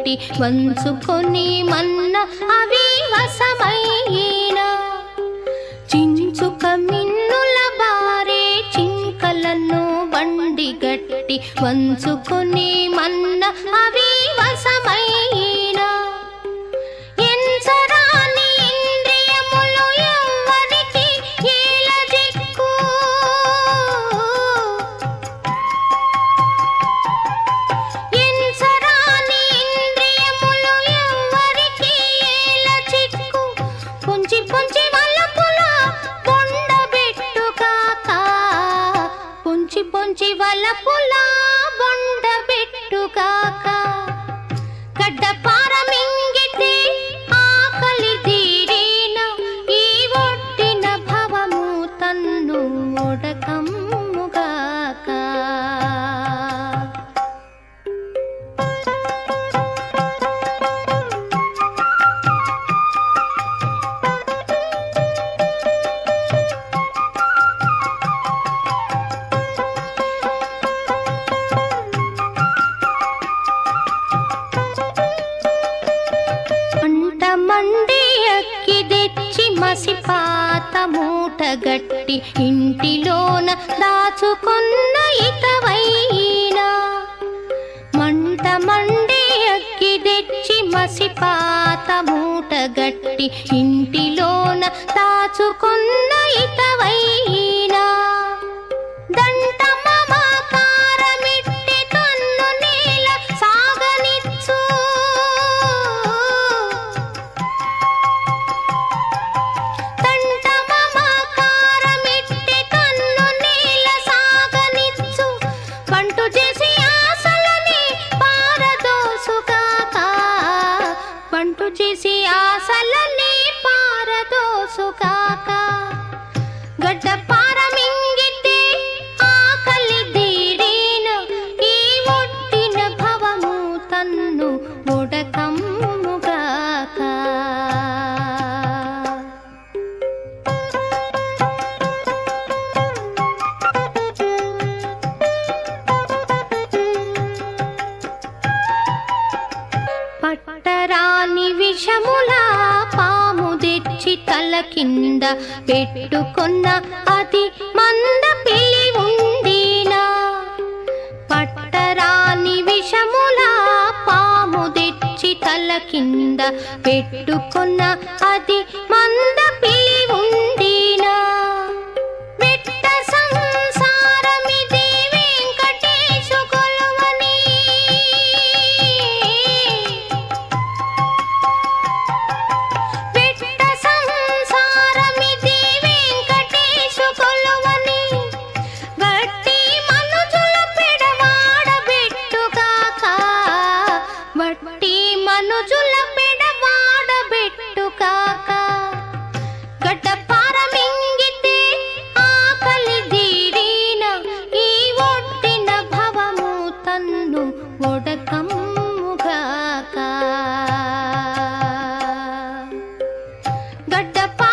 గట్టి వంచుకొని మన్న అవి వశమైన చించుక మిన్నుల బారే చింకలను బండి గట్టి వంచుకొని మన్న అవి వశమైన ఎంచరాని ఇంద్రియములు ఎవ్వరికి ఏల దిక్కు ఎంచరాని ఇంద్రియములు ఎవ్వరికి ఏల చిక్కు పొంచి పొంచి వలపుల బొండబెట్టు కాక పొంచి పొంచి వలపుల బొండబెట్టు కాక గడ్డపార మింగితే ఆకలి తీరిన ఈ ఒట్టిన భవము తన్ను ఒడకమ్ముగాక మండి అక్కి తెచ్చి మసిపాత మూట గట్టి ఇంటిలోన దాచుకున్న ఇతవైనా మంట మండి అక్కి తెచ్చి మసిపాత మూట గట్టి ఇంటిలోన దాచుకున్న ఇతవైనా దంట మమకారమిట్టి తన్ను నేల సాగనిచ్చు పంటు చేసి ఆశలని పారదోసుకాక గడ్డపార మింగితే ఆకలి తీరిన ఈ ఒట్టిన భవము తన్ను ఒడకమ్ముగాక పట్టరాని విషముల పాము తెచ్చి తల కింద పెట్టుకున్న అది మంద పిలి ఉండినా పట్టరాని విషముల పాము తెచ్చి తల కింద పెట్టుకున్న అది మంద పిలి ఉండినా వెట్ట సంసారమిది వెంకటేశు కొలువని మనుజుల పెడవాడబెట్టు కాక గడ్డపార మింగితే ఆకలి తీరిన ఈ ఒట్టిన భవము తన్ను ఒడకమ్ముగాక గడ్డపార